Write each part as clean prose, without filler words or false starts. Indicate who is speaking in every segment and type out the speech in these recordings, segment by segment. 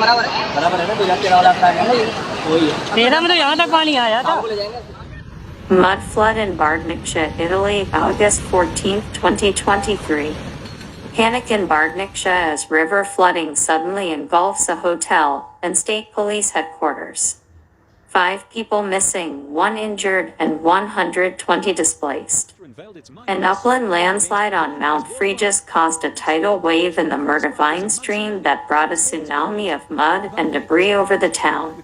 Speaker 1: बराबर है ना, 2013 वाला प्लान है ना ये, वही है।
Speaker 2: 13 में तो यहाँ तक पानी आया था।
Speaker 3: Mud flood in Bardnykshia, Italy, August 14, 2023. Panic in Bardnykshia as river flooding suddenly engulfs a hotel and state police headquarters. 5 people missing, 1 injured, and 120 displaced. An upland landslide on Mount Frejus caused a tidal wave in the Murdavine stream that brought a tsunami of mud and debris over the town.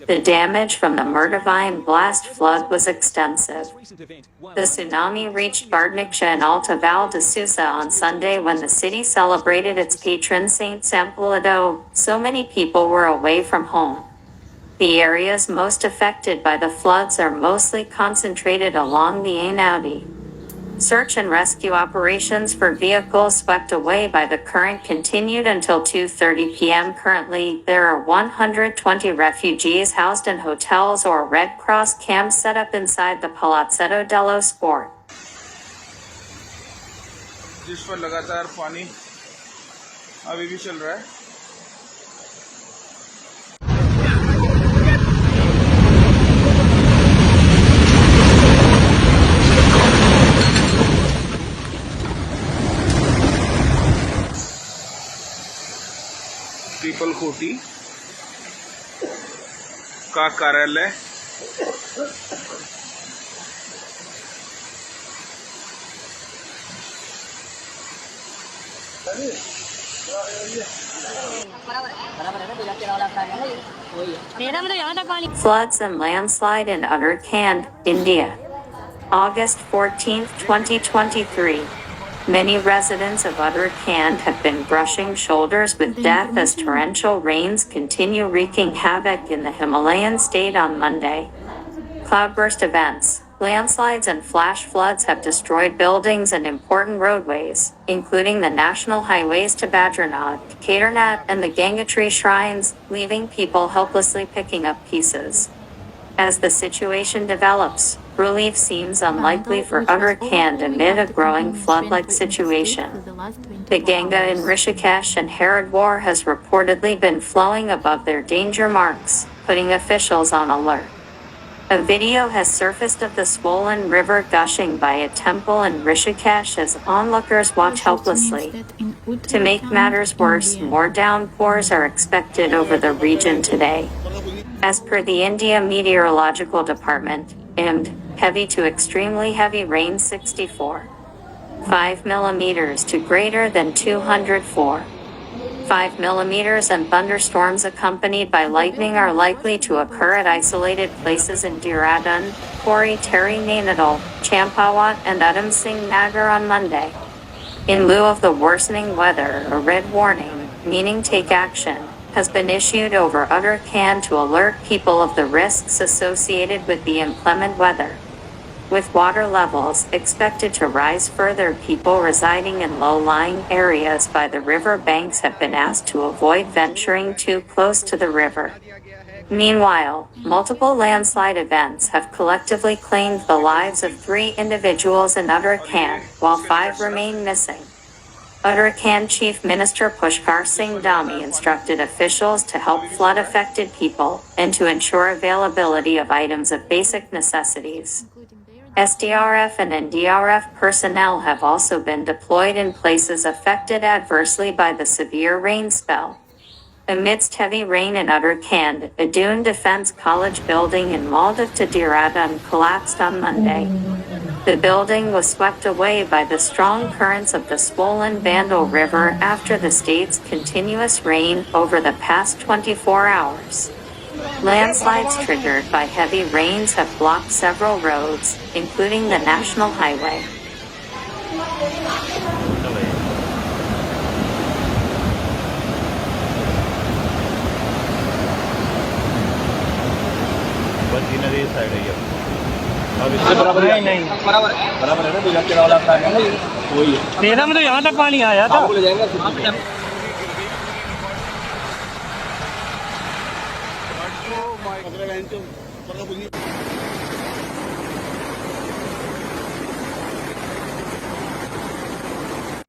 Speaker 3: The damage from the Murdavine blast flood was extensive. The tsunami reached Bardnykshia and Alta Val de Susa on Sunday when the city celebrated its patron Saint Sampolado. So many people were away from home. The areas most affected by the floods are mostly concentrated along the Einaudi. Search and rescue operations for vehicles swept away by the current continued until 2:30 p.m. Currently, there are 120 refugees housed in hotels or Red Cross camps set up inside the Palazzetto dello Sport.
Speaker 4: जिस पर लगातार पानी अभी भी चल रहा है। People कोटी का कार्यालय
Speaker 3: Floods and landslide in Uttarakhand, India. August 14, 2023. Many residents of Uttarakhand have been brushing shoulders with death as torrential rains continue wreaking havoc in the Himalayan state on Monday. Cloudburst events, landslides and flash floods have destroyed buildings and important roadways, including the national highways to Badrinath, Kedarnath, and the Gangotri shrines, leaving people helplessly picking up pieces. As the situation develops, relief seems unlikely for Uttarakhand amid a growing flood-like situation. The Ganga in Rishikesh and Haridwar has reportedly been flowing above their danger marks, putting officials on alert. A video has surfaced of the swollen river gushing by a temple in Rishikesh as onlookers watch helplessly. To make matters worse, more downpours are expected over the region today. As per the India Meteorological Department, IMD, heavy to extremely heavy rain 64.5 millimeters to greater than 204.5 millimeters and thunderstorms accompanied by lightning are likely to occur at isolated places in Dehradun, Puri, Terry, Nainital, Champawat, and Udham Singh Nagar on Monday. In lieu of the worsening weather, a red warning, meaning take action, has been issued over Uttarakhand to alert people of the risks associated with the inclement weather. With water levels expected to rise further, people residing in low-lying areas by the river banks have been asked to avoid venturing too close to the river. Meanwhile, multiple landslide events have collectively claimed the lives of 3 individuals in Uttarakhand, while 5 remain missing. Uttarakhand Chief Minister Pushkar Singh Dhami instructed officials to help flood-affected people and to ensure availability of items of basic necessities. SDRF and NDRF personnel have also been deployed in places affected adversely by the severe rain spell. Amidst heavy rain in Uttarakhand, a Doon Defence College building in Maldiv to Dehradun collapsed on Monday. The building was swept away by the strong currents of the swollen Bandel River after the state's continuous rain over the past 24 hours. Landslides triggered by heavy rains have blocked several roads, including the national highway.
Speaker 1: बराबर है ना, 2013 वाला plan है ना ये, वही है।
Speaker 2: 13 में तो यहाँ तक पानी आया था।
Speaker 1: ले जाएंगे
Speaker 4: पकड़ा